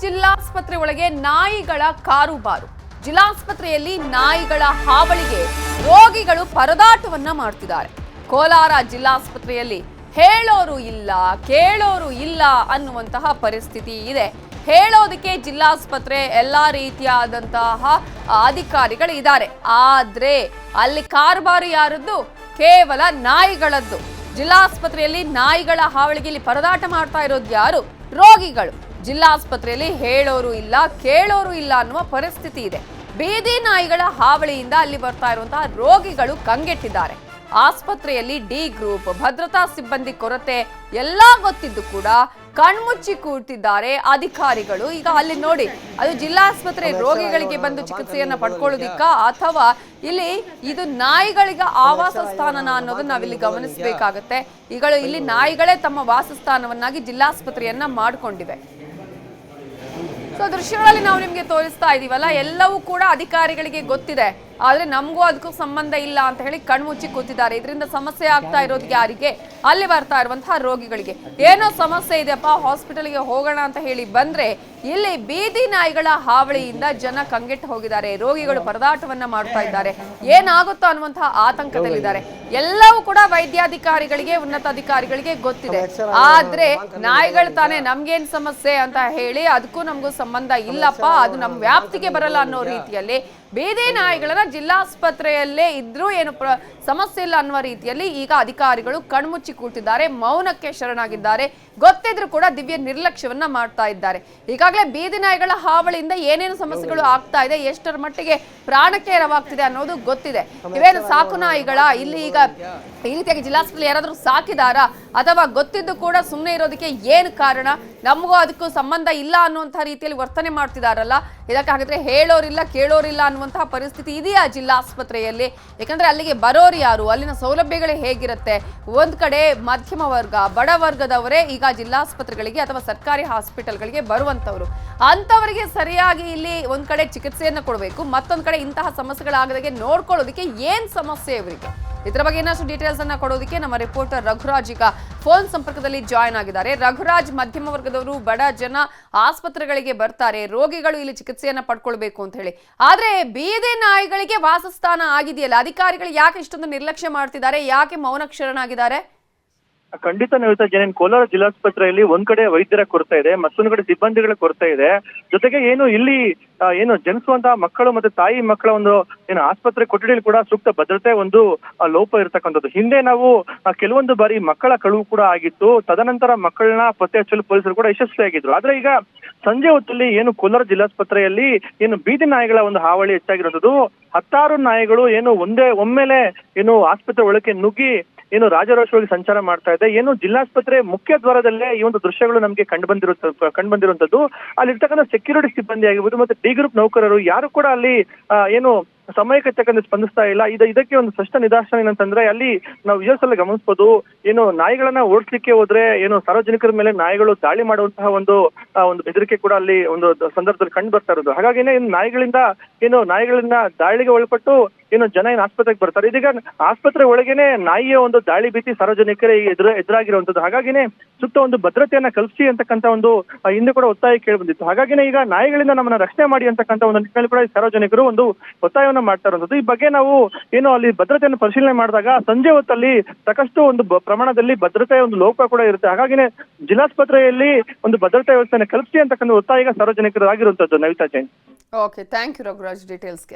ಜಿಲ್ಲಾಸ್ಪತ್ರೆ ಒಳಗೆ ನಾಯಿಗಳ ಕಾರುಬಾರು. ಜಿಲ್ಲಾಸ್ಪತ್ರೆಯಲ್ಲಿ ನಾಯಿಗಳ ಹಾವಳಿಗೆ ರೋಗಿಗಳು ಪರದಾಟವನ್ನ ಮಾಡ್ತಿದ್ದಾರೆ. ಕೋಲಾರ ಜಿಲ್ಲಾಸ್ಪತ್ರೆಯಲ್ಲಿ ಹೇಳೋರು ಇಲ್ಲ, ಕೇಳೋರು ಇಲ್ಲ ಅನ್ನುವಂತಹ ಪರಿಸ್ಥಿತಿ ಇದೆ. ಹೇಳೋದಕ್ಕೆ ಜಿಲ್ಲಾಸ್ಪತ್ರೆ ಎಲ್ಲಾ ರೀತಿಯಾದಂತಹ ಅಧಿಕಾರಿಗಳು ಇದ್ದಾರೆ. ಆದ್ರೆ ಅಲ್ಲಿ ಕಾರುಬಾರು ಯಾರದ್ದು? ಕೇವಲ ನಾಯಿಗಳದ್ದು. ಜಿಲ್ಲಾಸ್ಪತ್ರೆಯಲ್ಲಿ ನಾಯಿಗಳ ಹಾವಳಿಗೆ ಇಲ್ಲಿ ಪರದಾಟ ಮಾಡ್ತಾ ಇರೋದು ಯಾರು? ರೋಗಿಗಳು. ಜಿಲ್ಲಾಸ್ಪತ್ರೆಯಲ್ಲಿ ಹೇಳೋರು ಇಲ್ಲ, ಕೇಳೋರು ಇಲ್ಲ ಅನ್ನುವ ಪರಿಸ್ಥಿತಿ ಇದೆ. ಬೀದಿ ನಾಯಿಗಳ ಹಾವಳಿಯಿಂದ ಅಲ್ಲಿ ಬರ್ತಾ ಇರುವಂತಹ ರೋಗಿಗಳು ಕಂಗೆಟ್ಟಿದ್ದಾರೆ. ಆಸ್ಪತ್ರೆಯಲ್ಲಿ ಡಿ ಗ್ರೂಪ್, ಭದ್ರತಾ ಸಿಬ್ಬಂದಿ ಕೊರತೆ ಎಲ್ಲ ಗೊತ್ತಿದ್ದು ಕೂಡ ಕಣ್ಮುಚ್ಚಿ ಕೂರ್ತಿದ್ದಾರೆ ಅಧಿಕಾರಿಗಳು. ಈಗ ಅಲ್ಲಿ ನೋಡಿ, ಅದು ಜಿಲ್ಲಾಸ್ಪತ್ರೆ ರೋಗಿಗಳಿಗೆ ಬಂದು ಚಿಕಿತ್ಸೆಯನ್ನ ಪಡ್ಕೊಳ್ಳೋದಿಕ್ಕ ಅಥವಾ ಇಲ್ಲಿ ಇದು ನಾಯಿಗಳಿಗೆ ಆವಾಸ ಸ್ಥಾನನ ಅನ್ನೋದನ್ನ ನಾವಿಲ್ಲಿ ಗಮನಿಸಬೇಕಾಗತ್ತೆ. ಈಗ ಇಲ್ಲಿ ನಾಯಿಗಳೇ ತಮ್ಮ ವಾಸಸ್ಥಾನವನ್ನಾಗಿ ಜಿಲ್ಲಾಸ್ಪತ್ರೆಯನ್ನ ಮಾಡಿಕೊಂಡಿವೆ. ಸೊ ದೃಶ್ಯಗಳಲ್ಲಿ ನಾವು ನಿಮ್ಗೆ ತೋರಿಸ್ತಾ ಇದೀವಲ್ಲ, ಎಲ್ಲವೂ ಕೂಡ ಅಧಿಕಾರಿಗಳಿಗೆ ಗೊತ್ತಿದೆ. ಆದ್ರೆ ನಮಗೂ ಅದಕ್ಕೂ ಸಂಬಂಧ ಇಲ್ಲ ಅಂತ ಹೇಳಿ ಕಣ್ಮುಚ್ಚಿ ಕೂತಿದ್ದಾರೆ. ಇದರಿಂದ ಸಮಸ್ಯೆ ಆಗ್ತಾ ಇರೋದು ಯಾರಿಗೆ? ಅಲ್ಲಿ ಬರ್ತಾ ಇರುವಂತಹ ರೋಗಿಗಳಿಗೆ. ಏನೋ ಸಮಸ್ಯೆ ಇದೆಯಪ್ಪ, ಹಾಸ್ಪಿಟಲ್ಗೆ ಹೋಗೋಣ ಅಂತ ಹೇಳಿ ಬಂದ್ರೆ ಇಲ್ಲಿ ಬೀದಿ ನಾಯಿಗಳ ಹಾವಳಿಯಿಂದ ಜನ ಕಂಗೆಟ್ಟು ಹೋಗಿದ್ದಾರೆ. ರೋಗಿಗಳು ಪರದಾಟವನ್ನ ಮಾಡ್ತಾ ಇದ್ದಾರೆ. ಏನಾಗುತ್ತೋ ಅನ್ನುವಂತಹ ಆತಂಕದಲ್ಲಿದ್ದಾರೆ. ಎಲ್ಲವೂ ಕೂಡ ವೈದ್ಯಾಧಿಕಾರಿಗಳಿಗೆ, ಉನ್ನತ ಅಧಿಕಾರಿಗಳಿಗೆ ಗೊತ್ತಿದೆ. ಆದ್ರೆ ನಾಯಿಗಳು ತಾನೇ, ನಮ್ಗೇನ್ ಸಮಸ್ಯೆ ಅಂತ ಹೇಳಿ ಅದಕ್ಕೂ ನಮಗೂ ಸಂಬಂಧ ಇಲ್ಲಪ್ಪ, ಅದು ನಮ್ ವ್ಯಾಪ್ತಿಗೆ ಬರಲ್ಲ ಅನ್ನೋ ರೀತಿಯಲ್ಲಿ ಬೀದಿ ನಾಯಿಗಳನ್ನ ಜಿಲ್ಲಾಸ್ಪತ್ರೆಯಲ್ಲೇ ಇದ್ರೂ ಏನು ಸಮಸ್ಯೆ ಇಲ್ಲ ಅನ್ನುವ ರೀತಿಯಲ್ಲಿ ಈಗ ಅಧಿಕಾರಿಗಳು ಕಣ್ಮುಚ್ಚಿ ಕೂತಿದ್ದಾರೆ, ಮೌನಕ್ಕೆ ಶರಣಾಗಿದ್ದಾರೆ. ಗೊತ್ತಿದ್ರು ಕೂಡ ದಿವ್ಯ ನಿರ್ಲಕ್ಷ್ಯವನ್ನ ಮಾಡ್ತಾ ಇದ್ದಾರೆ. ಈಗಾಗಲೇ ಬೀದಿ ನಾಯಿಗಳ ಹಾವಳಿಯಿಂದ ಏನೇನು ಸಮಸ್ಯೆಗಳು ಆಗ್ತಾ ಇದೆ, ಎಷ್ಟರ ಮಟ್ಟಿಗೆ ಪ್ರಾಣಕ್ಕೆ ಎರವಾಗ್ತಿದೆ ಅನ್ನೋದು ಗೊತ್ತಿದೆ. ಇವೇನು ಸಾಕು ನಾಯಿಗಳ? ಇಲ್ಲಿ ಈಗ ಈ ರೀತಿಯಾಗಿ ಜಿಲ್ಲಾಸ್ಪತ್ರೆ ಯಾರಾದ್ರೂ ಸಾಕಿದಾರಾ ಅಥವಾ ಗೊತ್ತಿದ್ದು ಕೂಡ ಸುಮ್ಮನೆ ಇರೋದಕ್ಕೆ ಏನು ಕಾರಣ? ನಮಗೂ ಅದಕ್ಕೂ ಸಂಬಂಧ ಇಲ್ಲ ಅನ್ನುವಂತಹ ರೀತಿಯಲ್ಲಿ ವರ್ತನೆ ಮಾಡ್ತಿದಾರಲ್ಲ, ಇದಕ್ಕೆ ಹಾಗಿದ್ರೆ ಹೇಳೋರಿಲ್ಲ, ಕೇಳೋರಿಲ್ಲ ಅನ್ನುವಂತಹ ಪರಿಸ್ಥಿತಿ ಇದೆಯಾ ಜಿಲ್ಲಾಸ್ಪತ್ರೆಯಲ್ಲಿ? ಯಾಕಂದ್ರೆ ಅಲ್ಲಿಗೆ ಬರೋರು ಯಾರು? ಅಲ್ಲಿನ ಸೌಲಭ್ಯಗಳೇ ಹೇಗಿರುತ್ತೆ? ಒಂದ್ ಕಡೆ ಮಧ್ಯಮ ವರ್ಗ, ಬಡ ವರ್ಗದವರೇ ಈಗ ಜಿಲ್ಲಾಸ್ಪತ್ರೆಗಳಿಗೆ ಅಥವಾ ಸರ್ಕಾರಿ ಹಾಸ್ಪಿಟಲ್ಗಳಿಗೆ ಬರುವಂತವ್ರು. ಅಂತವರಿಗೆ ಸರಿಯಾಗಿ ಇಲ್ಲಿ ಒಂದ್ ಕಡೆ ಚಿಕಿತ್ಸೆಯನ್ನ ಕೊಡಬೇಕು, ಮತ್ತೊಂದ್ ಕಡೆ ಇಂತಹ ಸಮಸ್ಯೆಗಳಾಗದಾಗೆ ನೋಡ್ಕೊಳ್ಳೋದಕ್ಕೆ ಏನ್ ಸಮಸ್ಯೆ ಇವರಿಗೆ? ಇದರ ಬಗ್ಗೆ ಇನ್ನಷ್ಟು ಡೀಟೇಲ್ಸ್ ಅನ್ನ ಕೊಡೋದಕ್ಕೆ ನಮ್ಮ ರಿಪೋರ್ಟರ್ ರಘುರಾಜ್ ಈಗ ಫೋನ್ ಸಂಪರ್ಕದಲ್ಲಿ ಜಾಯ್ನ್ ಆಗಿದ್ದಾರೆ. ರಘುರಾಜ್, ಮಧ್ಯಮ ವರ್ಗದವರು, ಬಡ ಜನ ಆಸ್ಪತ್ರೆಗಳಿಗೆ ಬರ್ತಾರೆ, ರೋಗಿಗಳು ಇಲ್ಲಿ ಚಿಕಿತ್ಸೆಯನ್ನ ಪಡ್ಕೊಳ್ಬೇಕು ಅಂತ ಹೇಳಿ. ಆದ್ರೆ ಬೀದಿ ನಾಯಿಗಳಿಗೆ ವಾಸಸ್ಥಾನ ಆಗಿದೆಯಲ್ಲ, ಅಧಿಕಾರಿಗಳು ಯಾಕೆ ಇಷ್ಟೊಂದು ನಿರ್ಲಕ್ಷ್ಯ ಮಾಡ್ತಿದ್ದಾರೆ? ಯಾಕೆ ಮೌನಕ್ಷರಣಾಗಿದ್ದಾರೆ? ಖಂಡಿತ ನವಿತಾ ಜೈನ್, ಕೋಲಾರ ಜಿಲ್ಲಾಸ್ಪತ್ರೆಯಲ್ಲಿ ಒಂದ್ ಕಡೆ ವೈದ್ಯರ ಕೊರತೆ ಇದೆ, ಮತ್ತೊಂದ್ ಕಡೆ ಸಿಬ್ಬಂದಿಗಳ ಕೊರತೆ ಇದೆ. ಜೊತೆಗೆ ಇಲ್ಲಿ ಜನಿಸುವಂತಹ ಮಕ್ಕಳು ಮತ್ತೆ ತಾಯಿ ಮಕ್ಕಳ ಒಂದು ಆಸ್ಪತ್ರೆ ಕೊಠಡಿಯಲ್ಲಿ ಕೂಡ ಸೂಕ್ತ ಭದ್ರತೆ ಒಂದು ಲೋಪ ಇರತಕ್ಕಂಥದ್ದು. ಹಿಂದೆ ನಾವು ಕೆಲವೊಂದು ಬಾರಿ ಮಕ್ಕಳ ಕಳುವು ಕೂಡ ಆಗಿತ್ತು. ತದನಂತರ ಮಕ್ಕಳನ್ನ ಪತ್ತೆ ಹಚ್ಚಲು ಪೊಲೀಸರು ಕೂಡ ಯಶಸ್ವಿಯಾಗಿದ್ರು. ಆದ್ರೆ ಈಗ ಸಂಜೆ ಹೊತ್ತಲ್ಲಿ ಕೋಲಾರ ಜಿಲ್ಲಾಸ್ಪತ್ರೆಯಲ್ಲಿ ಬೀದಿ ನಾಯಿಗಳ ಒಂದು ಹಾವಳಿ ಹೆಚ್ಚಾಗಿರುವಂಥದ್ದು. ಹತ್ತಾರು ನಾಯಿಗಳು ಒಮ್ಮೆಲೆ ಆಸ್ಪತ್ರೆ ಒಳಗೆ ನುಗ್ಗಿ ರಾಜಾರೋಷವಾಗಿ ಸಂಚಾರ ಮಾಡ್ತಾ ಇದೆ. ಜಿಲ್ಲಾಸ್ಪತ್ರೆ ಮುಖ್ಯ ದ್ವಾರದಲ್ಲೇ ಈ ಒಂದು ದೃಶ್ಯಗಳು ನಮಗೆ ಕಂಡು ಬಂದಿರುವಂತದ್ದು. ಅಲ್ಲಿರ್ತಕ್ಕಂಥ ಸೆಕ್ಯೂರಿಟಿ ಸಿಬ್ಬಂದಿ ಆಗಿರ್ಬೋದು ಮತ್ತೆ ಡಿ ಗ್ರೂಪ್ ನೌಕರರು ಯಾರು ಕೂಡ ಅಲ್ಲಿ ಸಮಯಕ್ಕೆ ತಕ್ಕಂತೆ ಸ್ಪಂದಿಸ್ತಾ ಇಲ್ಲ. ಇದಕ್ಕೆ ಒಂದು ಸ್ಪಷ್ಟ ನಿದರ್ಶನ ಏನಂತಂದ್ರೆ, ಅಲ್ಲಿ ನಾವು ವಿಜುವಲ್ಸ್ ಅಲ್ಲಿ ಗಮನಿಸಬಹುದು, ನಾಯಿಗಳನ್ನ ಓಡಿಸ್ಲಿಕ್ಕೆ ಹೋದ್ರೆ ಸಾರ್ವಜನಿಕರ ಮೇಲೆ ನಾಯಿಗಳು ದಾಳಿ ಮಾಡುವಂತಹ ಒಂದು ಬೆದರಿಕೆ ಕೂಡ ಅಲ್ಲಿ ಒಂದು ಸಂದರ್ಭದಲ್ಲಿ ಕಂಡು ಬರ್ತಾ ಇರೋದು. ಹಾಗಾಗಿನೇ ನಾಯಿಗಳಿಂದ ದಾಳಿಗೆ ಒಳಪಟ್ಟು ಜನ ಆಸ್ಪತ್ರೆಗೆ ಬರ್ತಾರೆ. ಇದೀಗ ಆಸ್ಪತ್ರೆ ಒಳಗೇನೆ ನಾಯಿಯ ಒಂದು ದಾಳಿ ಭೀತಿ ಸಾರ್ವಜನಿಕರಿಗೆ ಎದುರಾಗಿರುವಂತದ್ದು. ಹಾಗಾಗಿನೇ ಸೂಕ್ತ ಒಂದು ಭದ್ರತೆಯನ್ನ ಕಲ್ಪಿಸಿ ಅಂತಕ್ಕಂಥ ಒಂದು ಹಿಂದೆ ಕೂಡ ಒತ್ತಾಯ ಕೇಳಿ ಬಂದಿತ್ತು. ಹಾಗಾಗಿನೇ ಈಗ ನಾಯಿಗಳಿಂದ ನಮ್ಮನ್ನ ರಕ್ಷಣೆ ಮಾಡಿ ಅಂತಕ್ಕಂಥ ಒಂದು ನಿಟ್ಟಿನಲ್ಲಿ ಕೂಡ ಸಾರ್ವಜನಿಕರು ಒಂದು ಒತ್ತಾಯವನ್ನ ಮಾಡ್ತಾ ಇರುವಂತದ್ದು. ಈ ಬಗ್ಗೆ ನಾವು ಅಲ್ಲಿ ಭದ್ರತೆಯನ್ನು ಪರಿಶೀಲನೆ ಮಾಡಿದಾಗ ಸಂಜೆ ಹೊತ್ತಲ್ಲಿ ಸಾಕಷ್ಟು ಒಂದು ಪ್ರಮಾಣದಲ್ಲಿ ಭದ್ರತೆಯ ಒಂದು ಲೋಪ ಕೂಡ ಇರುತ್ತೆ. ಹಾಗಾಗಿನೇ ಜಿಲ್ಲಾಸ್ಪತ್ರೆಯಲ್ಲಿ ಒಂದು ಭದ್ರತಾ ವ್ಯವಸ್ಥೆಯನ್ನು ಕಲ್ಪಿಸಿ ಅಂತಕ್ಕಂಥ ಒತ್ತಾಯ ಈಗ ಸಾರ್ವಜನಿಕರು ಆಗಿರುವಂತದ್ದು. Navita Jain. Okay, thank you Raghuraj ಡೀಟೇಲ್ಸ್ಗೆ.